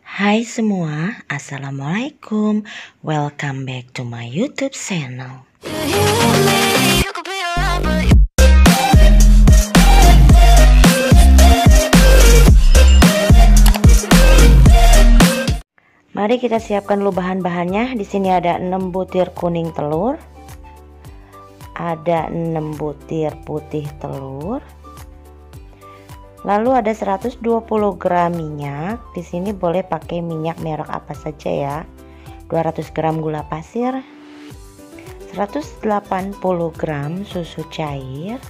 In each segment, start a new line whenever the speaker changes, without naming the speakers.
Hai semua, Assalamualaikum. Welcome back to my YouTube channel. Mari kita siapkan dulu bahan-bahannya. Di sini ada 6 butir kuning telur, ada 6 butir putih telur, lalu ada 120 gram minyak. Di sini boleh pakai minyak merek apa saja ya. 200 gram gula pasir, 180 gram susu cair,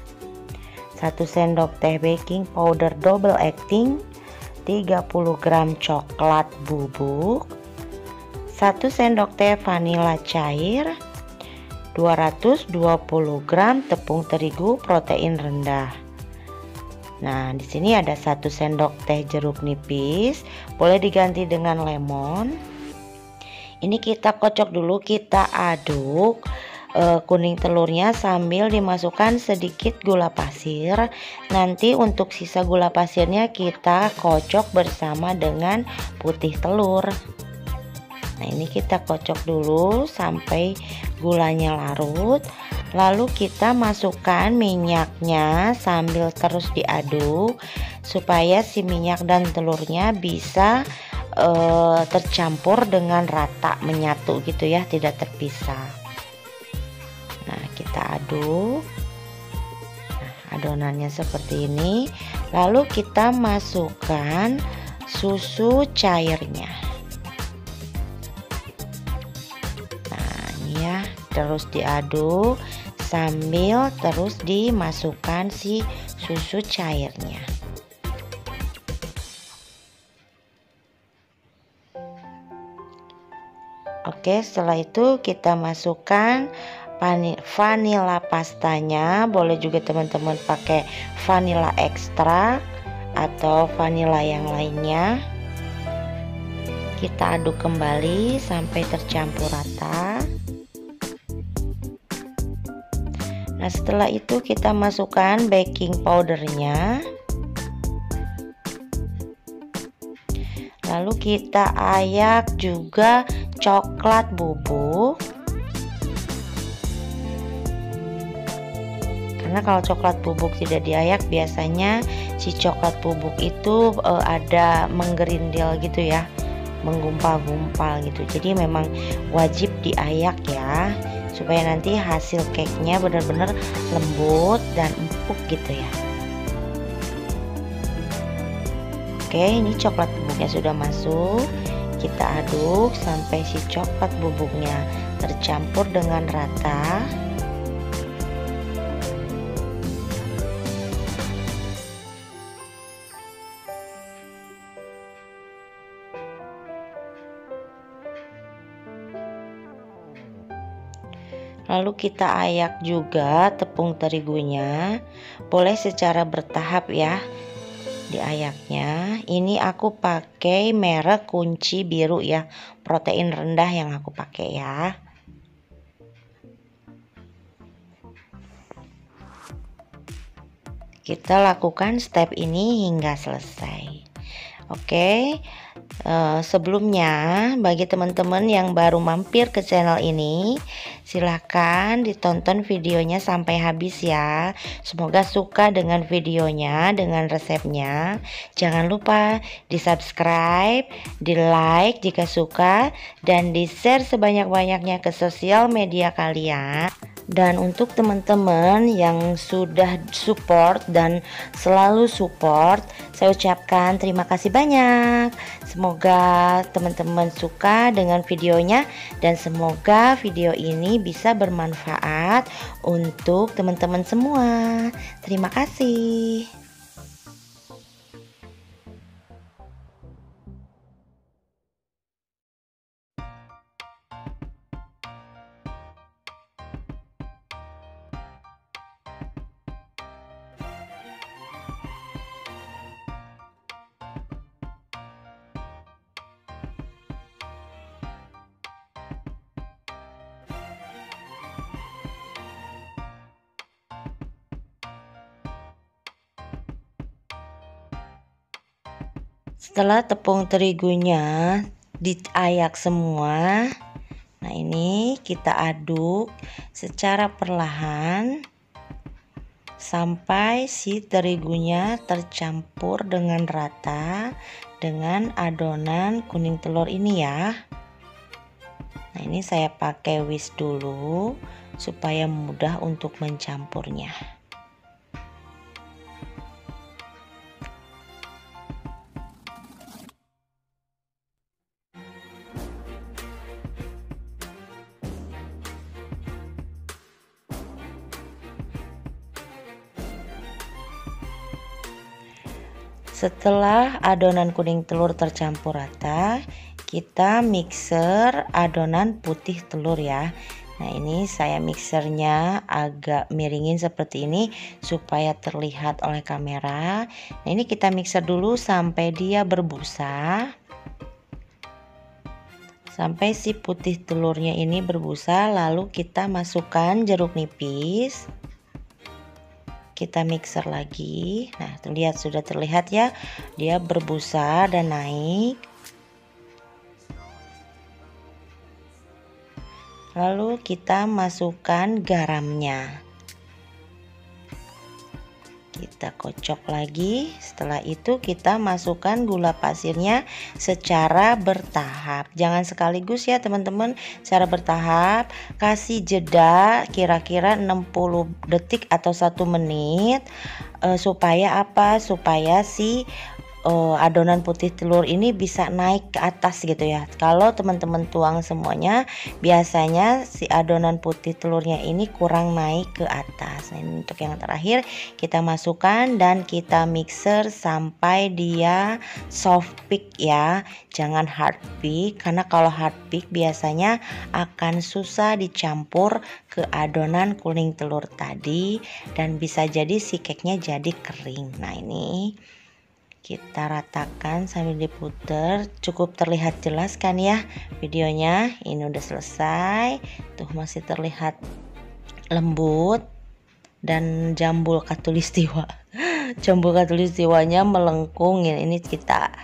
1 sendok teh baking powder double acting, 30 gram coklat bubuk, 1 sendok teh vanila cair, 220 gram tepung terigu protein rendah. Nah, di sini ada 1 sendok teh jeruk nipis, boleh diganti dengan lemon. Ini kita kocok dulu, kita aduk kuning telurnya sambil dimasukkan sedikit gula pasir. Nanti untuk sisa gula pasirnya kita kocok bersama dengan putih telur. Nah, ini kita kocok dulu sampai gulanya larut. Lalu kita masukkan minyaknya sambil terus diaduk supaya si minyak dan telurnya bisa tercampur dengan rata, menyatu gitu ya, tidak terpisah. Nah, kita aduk. Nah, adonannya seperti ini. Lalu kita masukkan susu cairnya. Nah, ini ya, terus diaduk sambil terus dimasukkan si susu cairnya. Oke, setelah itu kita masukkan vanila pastanya. Boleh juga teman-teman pakai vanila ekstrak atau vanila yang lainnya. Kita aduk kembali sampai tercampur rata. Nah, setelah itu kita masukkan baking powdernya. Lalu kita ayak juga coklat bubuk. Karena kalau coklat bubuk tidak diayak, biasanya si coklat bubuk itu ada menggerindil gitu ya, menggumpal-gumpal gitu. Jadi memang wajib diayak ya, supaya nanti hasil cake-nya benar-benar lembut dan empuk gitu ya. Oke, ini coklat bubuknya sudah masuk. Kita aduk sampai si coklat bubuknya tercampur dengan rata. Lalu kita ayak juga tepung terigunya. Boleh secara bertahap ya diayaknya. Ini aku pakai merek kunci biru ya, protein rendah yang aku pakai ya. Kita lakukan step ini hingga selesai. Oke, sebelumnya bagi teman-teman yang baru mampir ke channel ini, silahkan ditonton videonya sampai habis ya. Semoga suka dengan videonya, dengan resepnya. Jangan lupa di subscribe, di like jika suka, dan di share sebanyak-banyaknya ke sosial media kalian. Dan untuk teman-teman yang sudah support dan selalu support, saya ucapkan terima kasih banyak. Semoga teman-teman suka dengan videonya, dan semoga video ini bisa bermanfaat untuk teman-teman semua. Terima kasih. Setelah tepung terigunya diayak semua, nah ini kita aduk secara perlahan sampai si terigunya tercampur dengan rata dengan adonan kuning telur ini ya. Nah ini saya pakai whisk dulu supaya mudah untuk mencampurnya. Setelah adonan kuning telur tercampur rata, kita mixer adonan putih telur ya. Nah ini saya mixernya agak miringin seperti ini supaya terlihat oleh kamera. Nah ini kita mixer dulu sampai dia berbusa, sampai si putih telurnya ini berbusa. Lalu kita masukkan jeruk nipis, kita mixer lagi. Nah lihat, sudah terlihat ya, dia berbusa dan naik. Lalu kita masukkan garamnya, kita kocok lagi. Setelah itu kita masukkan gula pasirnya secara bertahap, jangan sekaligus ya teman-teman, secara bertahap. Kasih jeda kira-kira 60 detik atau 1 menit supaya apa? Supaya si adonan putih telur ini bisa naik ke atas gitu ya. Kalau teman-teman tuang semuanya, biasanya si adonan putih telurnya ini kurang naik ke atas. Nah, ini untuk yang terakhir kita masukkan dan kita mixer sampai dia soft peak ya, jangan hard peak, karena kalau hard peak biasanya akan susah dicampur ke adonan kuning telur tadi dan bisa jadi si cake-nya jadi kering. Nah ini kita ratakan sambil diputer, cukup terlihat jelas kan ya videonya. Ini udah selesai, tuh masih terlihat lembut dan jambul khatulistiwa. Jambul khatulistiwanya melengkung. Ini kita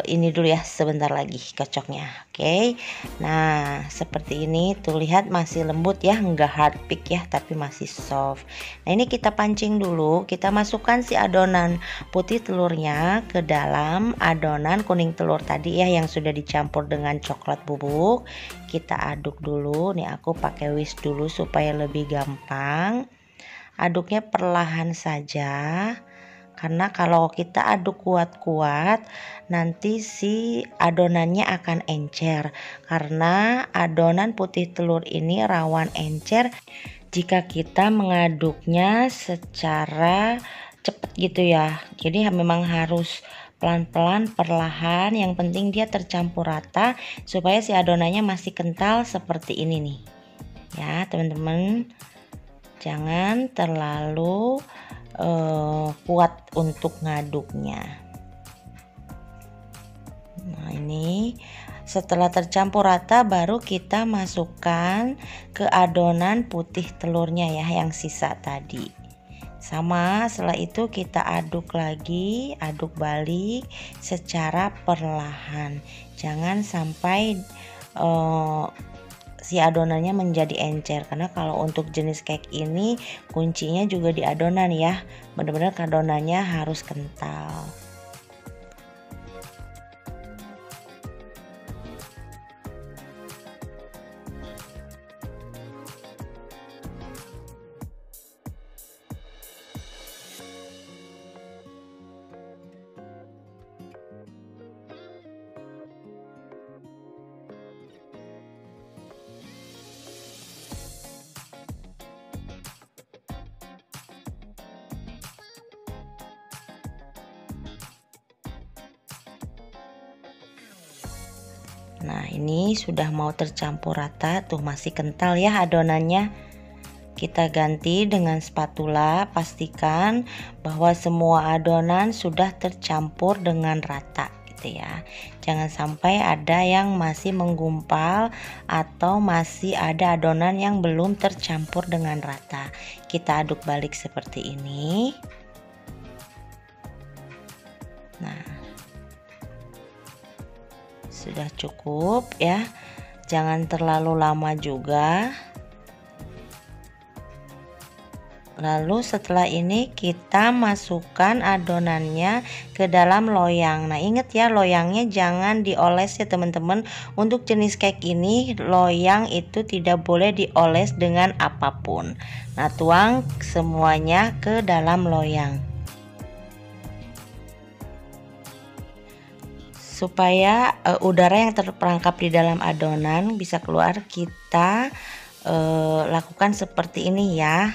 ini dulu ya, sebentar lagi kocoknya. Oke. Nah seperti ini tuh, lihat masih lembut ya, enggak hard peak ya, tapi masih soft. Nah ini kita pancing dulu, kita masukkan si adonan putih telurnya ke dalam adonan kuning telur tadi ya, yang sudah dicampur dengan coklat bubuk. Kita aduk dulu, nih aku pakai whisk dulu supaya lebih gampang. Aduknya perlahan saja, karena kalau kita aduk kuat-kuat nanti si adonannya akan encer, karena adonan putih telur ini rawan encer jika kita mengaduknya secara cepat gitu ya. Jadi memang harus pelan-pelan, perlahan, yang penting dia tercampur rata supaya si adonannya masih kental seperti ini nih ya teman-teman. Jangan terlalu kuat untuk ngaduknya. Nah ini setelah tercampur rata baru kita masukkan ke adonan putih telurnya ya, yang sisa tadi. Sama, setelah itu kita aduk lagi, aduk balik secara perlahan, jangan sampai si adonannya menjadi encer, karena kalau untuk jenis cake ini kuncinya juga di adonan ya, benar-benar adonannya harus kental. Nah ini sudah mau tercampur rata, tuh masih kental ya adonannya. Kita ganti dengan spatula, pastikan bahwa semua adonan sudah tercampur dengan rata gitu ya. Jangan sampai ada yang masih menggumpal atau masih ada adonan yang belum tercampur dengan rata. Kita aduk balik seperti ini. Nah sudah cukup ya, jangan terlalu lama juga. Lalu setelah ini kita masukkan adonannya ke dalam loyang. Nah ingat ya, loyangnya jangan dioles ya teman-teman. Untuk jenis cake ini loyang itu tidak boleh dioles dengan apapun. Nah tuang semuanya ke dalam loyang. Supaya udara yang terperangkap di dalam adonan bisa keluar, kita lakukan seperti ini ya.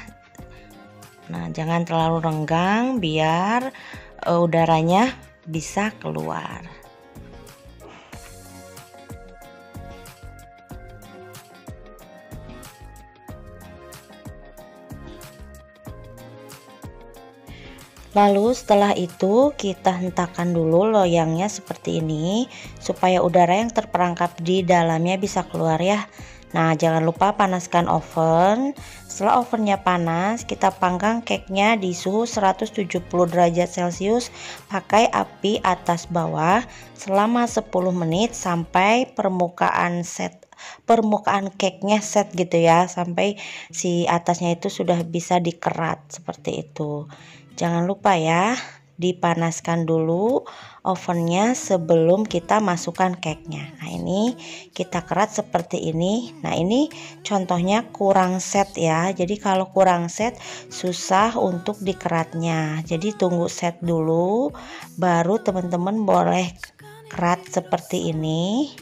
Nah jangan terlalu renggang biar udaranya bisa keluar. Lalu setelah itu kita hentakkan dulu loyangnya seperti ini supaya udara yang terperangkap di dalamnya bisa keluar ya. Nah jangan lupa panaskan oven. Setelah ovennya panas, kita panggang cake-nya di suhu 170 derajat Celcius pakai api atas bawah selama 10 menit sampai permukaan cake-nya set gitu ya, sampai si atasnya itu sudah bisa dikerat seperti itu. Jangan lupa ya, dipanaskan dulu ovennya sebelum kita masukkan cake-nya. Nah ini kita kerat seperti ini. Nah ini contohnya kurang set ya, jadi kalau kurang set susah untuk dikeratnya. Jadi tunggu set dulu baru teman-teman boleh kerat seperti ini.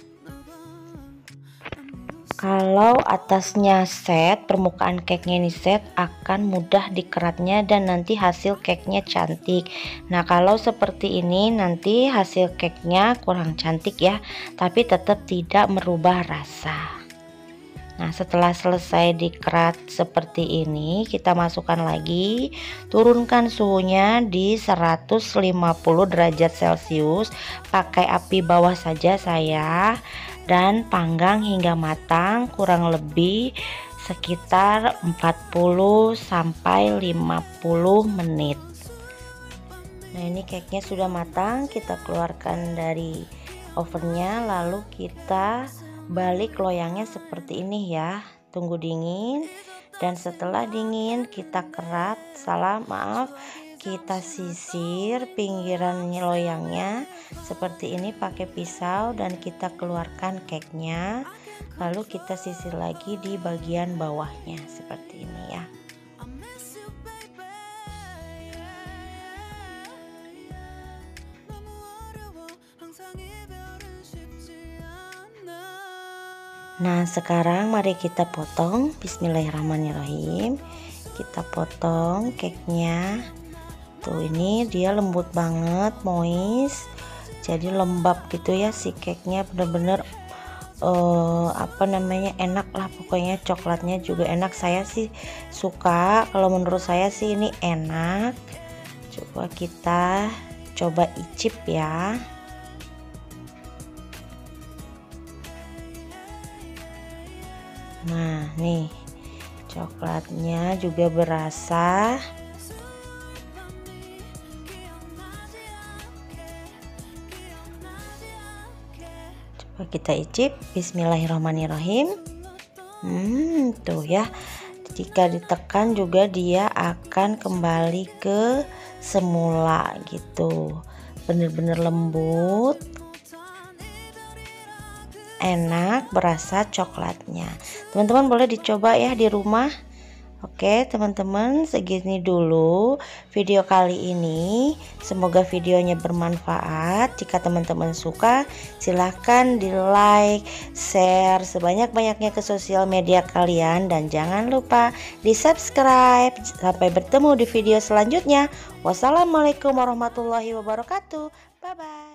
Kalau atasnya set, permukaan cake-nya ini set, akan mudah dikeratnya dan nanti hasil cake-nya cantik. Nah kalau seperti ini nanti hasil cake-nya kurang cantik ya, tapi tetap tidak merubah rasa. Nah setelah selesai dikerat seperti ini, kita masukkan lagi, turunkan suhunya di 150 derajat Celcius pakai api bawah saja saya, dan panggang hingga matang kurang lebih sekitar 40 sampai 50 menit. Nah ini cake-nya sudah matang, kita keluarkan dari ovennya, lalu kita balik loyangnya seperti ini ya, tunggu dingin, dan setelah dingin kita kerat, kita sisir pinggiran loyangnya seperti ini pakai pisau dan kita keluarkan cake-nya, lalu kita sisir lagi di bagian bawahnya seperti ini ya. Nah sekarang mari kita potong. Bismillahirrahmanirrahim. Kita potong cake-nya. Tuh ini dia lembut banget, moist, jadi lembab gitu ya si cake-nya, bener-bener enak lah pokoknya. Coklatnya juga enak, saya sih suka, kalau menurut saya sih ini enak. Coba kita coba icip ya. Nah nih coklatnya juga berasa. Coba kita icip. Bismillahirrahmanirrahim. Tuh ya, jika ditekan juga dia akan kembali ke semula gitu, bener-bener lembut, enak, berasa coklatnya. Teman-teman boleh dicoba ya di rumah. Oke teman-teman, segini dulu video kali ini. Semoga videonya bermanfaat. Jika teman-teman suka, silahkan di like, share sebanyak-banyaknya ke sosial media kalian, dan jangan lupa di subscribe. Sampai bertemu di video selanjutnya. Wassalamualaikum warahmatullahi wabarakatuh. Bye bye.